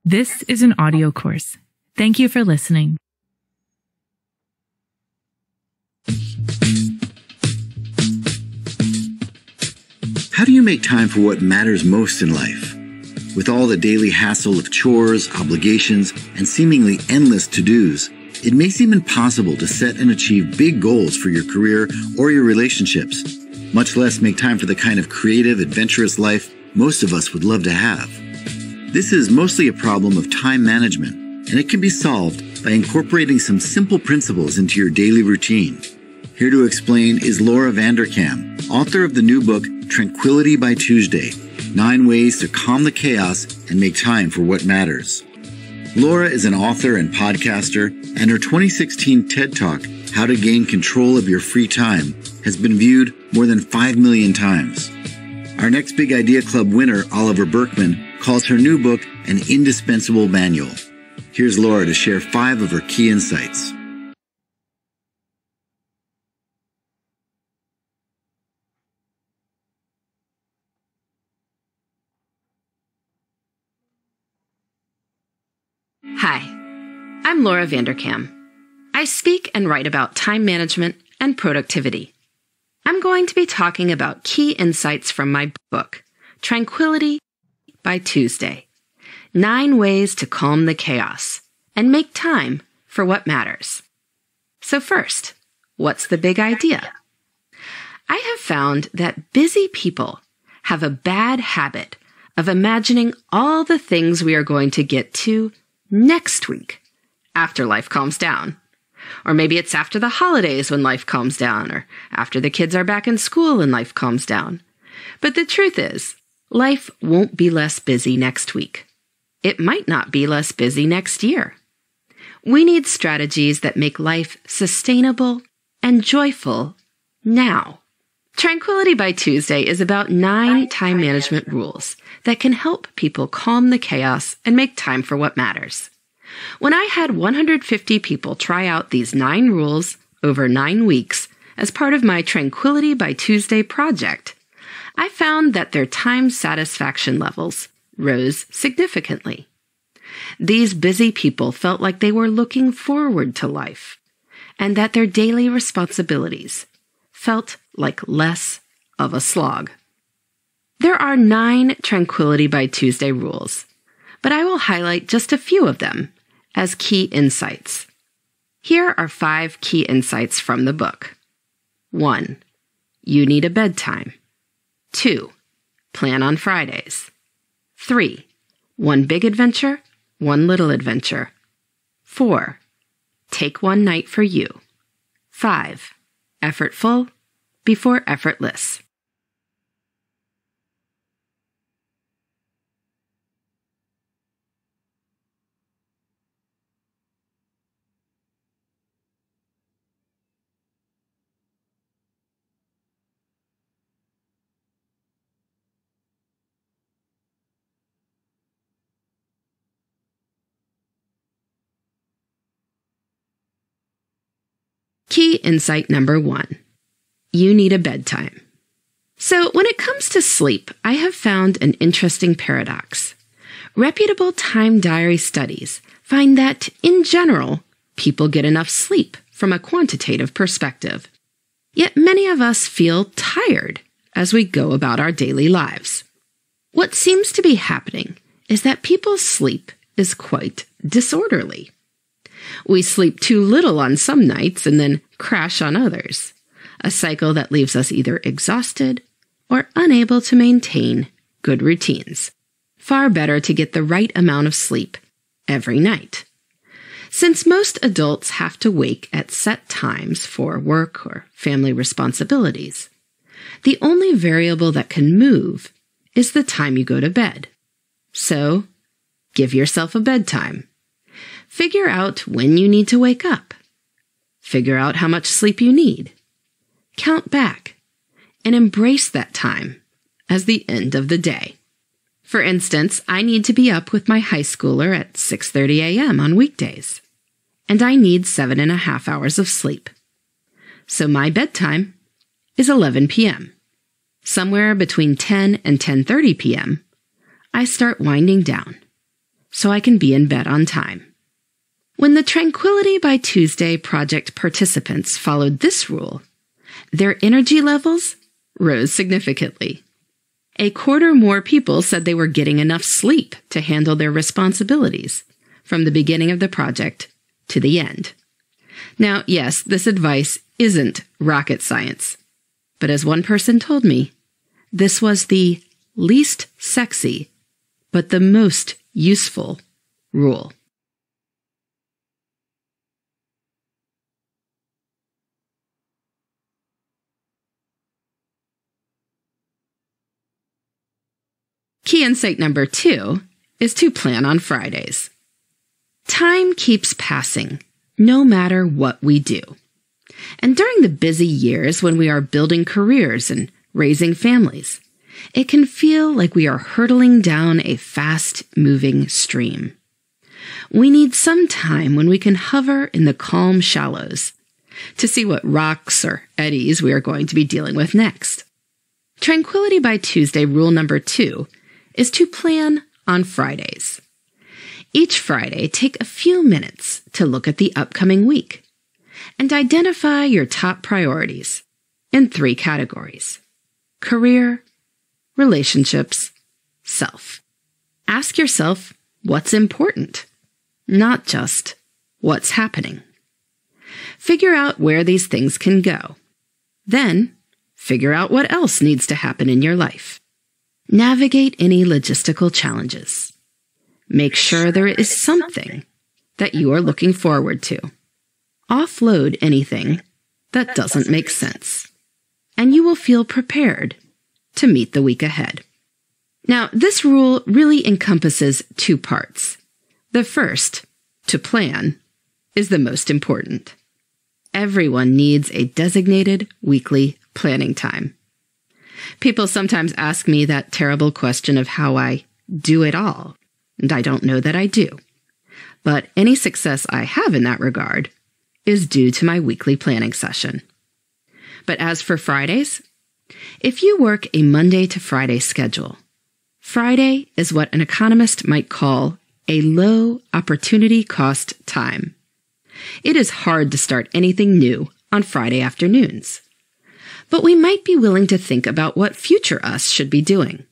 This is an audio course. Thank you for listening. How do you make time for what matters most in life? With all the daily hassle of chores, obligations, and seemingly endless to-dos, it may seem impossible to set and achieve big goals for your career or your relationships, much less make time for the kind of creative, adventurous life most of us would love to have. This is mostly a problem of time management, and it can be solved by incorporating some simple principles into your daily routine. Here to explain is Laura Vanderkam, author of the new book, Tranquility by Tuesday, 9 Ways to Calm the Chaos and Make Time for What Matters. Laura is an author and podcaster, and her 2016 TED Talk, How to Gain Control of Your Free Time, has been viewed more than 5 million times. Our next Big Idea Club winner, Oliver Berkman, calls her new book an indispensable manual. Here's Laura to share 5 of her key insights. Hi, I'm Laura Vanderkam. I speak and write about time management and productivity. I'm going to be talking about key insights from my book, Tranquility by Tuesday, 9 Ways to Calm the Chaos and Make Time for What Matters. So first, what's the big idea? I have found that busy people have a bad habit of imagining all the things we are going to get to next week after life calms down. Or maybe it's after the holidays when life calms down, or after the kids are back in school and life calms down. But the truth is, life won't be less busy next week. It might not be less busy next year. We need strategies that make life sustainable and joyful now. Tranquility by Tuesday is about 9 time management rules that can help people calm the chaos and make time for what matters. When I had 150 people try out these 9 rules over 9 weeks as part of my Tranquility by Tuesday project, I found that their time satisfaction levels rose significantly. These busy people felt like they were looking forward to life, and that their daily responsibilities felt like less of a slog. There are 9 Tranquility by Tuesday rules, but I will highlight just a few of them as key insights. Here are 5 key insights from the book. 1. You need a bedtime. 2. Plan on Fridays. 3. 1 big adventure, 1 little adventure. 4. Take 1 night for you. 5. Effortful before effortless. Key insight number 1. You need a bedtime. So when it comes to sleep, I have found an interesting paradox. Reputable time diary studies find that, in general, people get enough sleep from a quantitative perspective. Yet many of us feel tired as we go about our daily lives. What seems to be happening is that people's sleep is quite disorderly. We sleep too little on some nights and then crash on others, a cycle that leaves us either exhausted or unable to maintain good routines. Far better to get the right amount of sleep every night. Since most adults have to wake at set times for work or family responsibilities, the only variable that can move is the time you go to bed. So, give yourself a bedtime. Figure out when you need to wake up. Figure out how much sleep you need. Count back and embrace that time as the end of the day. For instance, I need to be up with my high schooler at 6:30 a.m. on weekdays, and I need 7.5 hours of sleep. So my bedtime is 11 p.m. Somewhere between 10 and 10:30 p.m., I start winding down, so I can be in bed on time. When the Tranquility by Tuesday project participants followed this rule, their energy levels rose significantly. A quarter more people said they were getting enough sleep to handle their responsibilities from the beginning of the project to the end. Now, yes, this advice isn't rocket science, but as one person told me, this was the least sexy, but the most useful rule. Key insight number 2 is to plan on Fridays. Time keeps passing, no matter what we do. And during the busy years when we are building careers and raising families, it can feel like we are hurtling down a fast-moving stream. We need some time when we can hover in the calm shallows to see what rocks or eddies we are going to be dealing with next. Tranquility by Tuesday rule number 2 is to plan on Fridays. Each Friday, take a few minutes to look at the upcoming week and identify your top priorities in 3 categories: career, relationships, self. Ask yourself what's important, not just what's happening. Figure out where these things can go. Then, figure out what else needs to happen in your life. Navigate any logistical challenges. Make sure there is something that you are looking forward to. Offload anything that doesn't make sense, and you will feel prepared to meet the week ahead. Now, this rule really encompasses 2 parts. The first, to plan, is the most important. Everyone needs a designated weekly planning time. People sometimes ask me that terrible question of how I do it all, and I don't know that I do. But any success I have in that regard is due to my weekly planning session. But as for Fridays, if you work a Monday to Friday schedule, Friday is what an economist might call a low opportunity cost time. It is hard to start anything new on Friday afternoons. But we might be willing to think about what future us should be doing.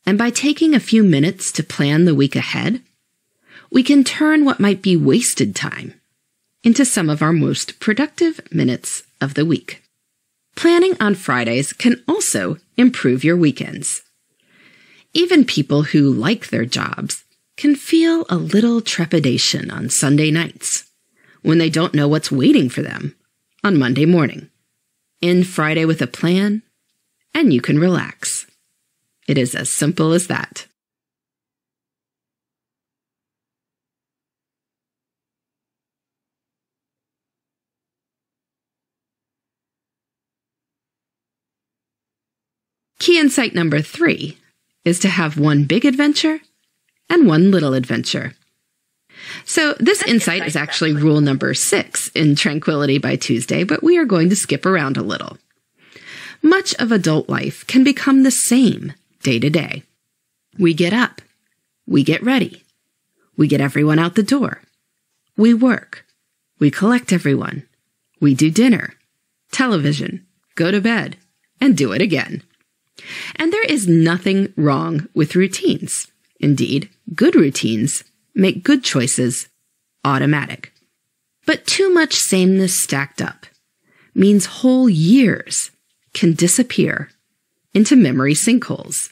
And by taking a few minutes to plan the week ahead, we can turn what might be wasted time into some of our most productive minutes of the week. Planning on Fridays can also improve your weekends. Even people who like their jobs can feel a little trepidation on Sunday nights when they don't know what's waiting for them on Monday morning. End Friday with a plan, and you can relax. It is as simple as that. Key insight number 3 is to have one big adventure and one little adventure. So this insight is actually rule number 6 in Tranquility by Tuesday, but we are going to skip around a little. Much of adult life can become the same day to day. We get up. We get ready. We get everyone out the door. We work. We collect everyone. We do dinner, television, go to bed, and do it again. And there is nothing wrong with routines. Indeed, good routines make good choices automatic. But too much sameness stacked up means whole years can disappear into memory sinkholes.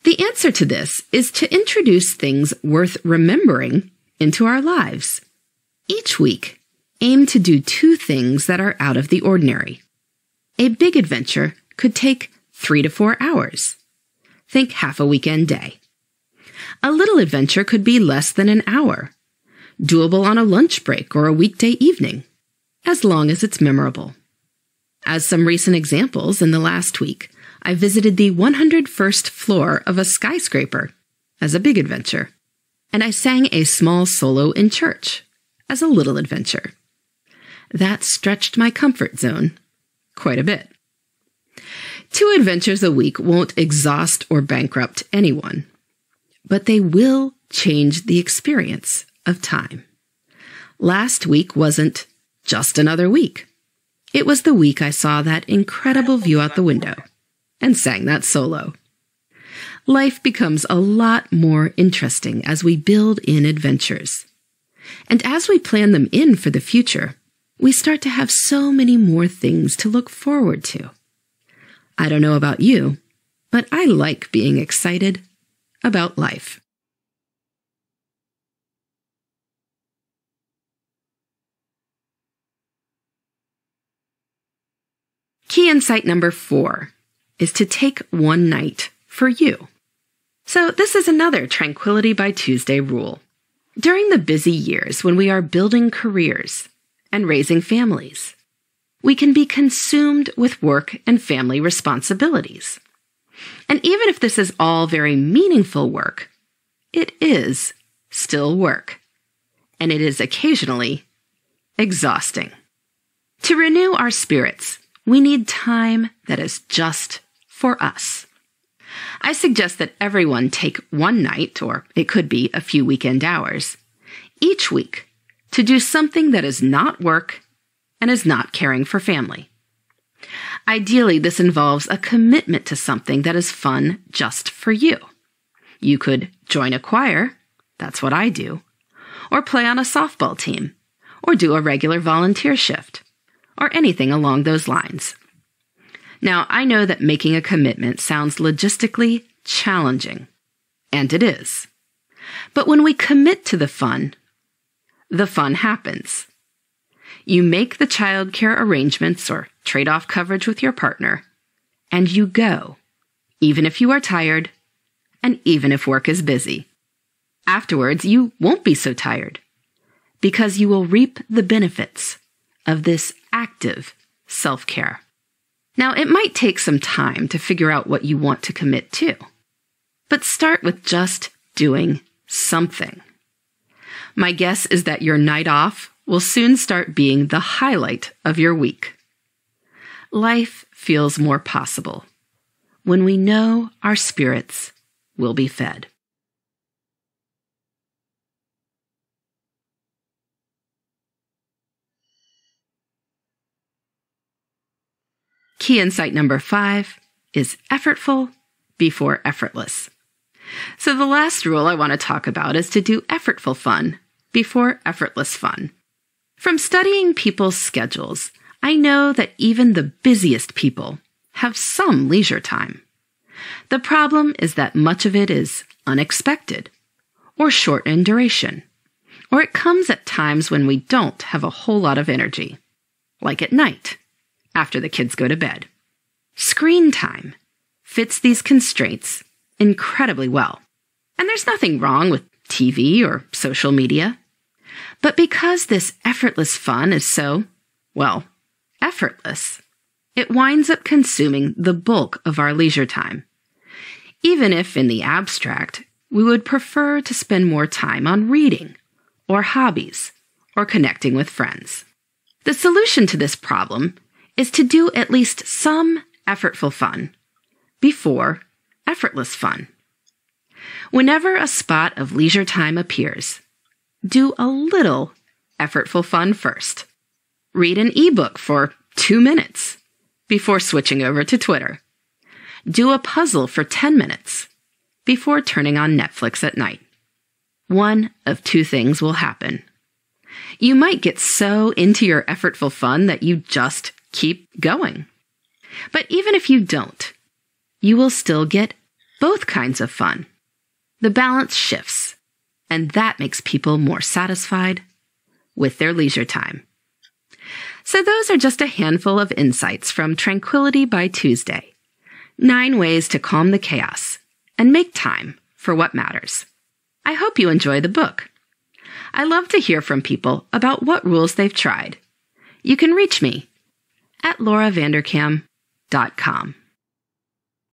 The answer to this is to introduce things worth remembering into our lives. Each week, aim to do 2 things that are out of the ordinary. A big adventure could take 3 to 4 hours. Think half a weekend day. A little adventure could be less than an hour, doable on a lunch break or a weekday evening, as long as it's memorable. As some recent examples, in the last week, I visited the 101st floor of a skyscraper as a big adventure, and I sang a small solo in church as a little adventure. That stretched my comfort zone quite a bit. 2 adventures a week won't exhaust or bankrupt anyone, but they will change the experience of time. Last week wasn't just another week. It was the week I saw that incredible view out the window and sang that solo. Life becomes a lot more interesting as we build in adventures. And as we plan them in for the future, we start to have so many more things to look forward to. I don't know about you, but I like being excited about life. Key insight number 4 is to take one night for you. So this is another Tranquility by Tuesday rule. During the busy years when we are building careers and raising families, we can be consumed with work and family responsibilities. And even if this is all very meaningful work, it is still work. And it is occasionally exhausting. To renew our spirits, we need time that is just for us. I suggest that everyone take one night, or it could be a few weekend hours, each week to do something that is not work and is not caring for family. Ideally, this involves a commitment to something that is fun just for you. You could join a choir, that's what I do, or play on a softball team, or do a regular volunteer shift, or anything along those lines. Now, I know that making a commitment sounds logistically challenging, and it is. But when we commit to the fun happens. You make the childcare arrangements or trade-off coverage with your partner, and you go, even if you are tired, and even if work is busy. Afterwards, you won't be so tired, because you will reap the benefits of this active self-care. Now, it might take some time to figure out what you want to commit to, but start with just doing something. My guess is that your night off will soon start being the highlight of your week. Life feels more possible when we know our spirits will be fed. Key insight number 5 is effortful before effortless. So the last rule I want to talk about is to do effortful fun before effortless fun. From studying people's schedules, I know that even the busiest people have some leisure time. The problem is that much of it is unexpected, or short in duration, or it comes at times when we don't have a whole lot of energy, like at night, after the kids go to bed. Screen time fits these constraints incredibly well. And there's nothing wrong with TV or social media. But because this effortless fun is so, well, effortless, it winds up consuming the bulk of our leisure time. Even if, in the abstract, we would prefer to spend more time on reading, or hobbies, or connecting with friends. The solution to this problem is to do at least some effortful fun before effortless fun. Whenever a spot of leisure time appears, do a little effortful fun first. Read an ebook for 2 minutes before switching over to Twitter. Do a puzzle for 10 minutes before turning on Netflix at night. One of 2 things will happen. You might get so into your effortful fun that you just keep going. But even if you don't, you will still get both kinds of fun. The balance shifts, and that makes people more satisfied with their leisure time. So those are just a handful of insights from Tranquility by Tuesday. 9 ways to calm the chaos and make time for what matters. I hope you enjoy the book. I love to hear from people about what rules they've tried. You can reach me at lauravanderkam.com.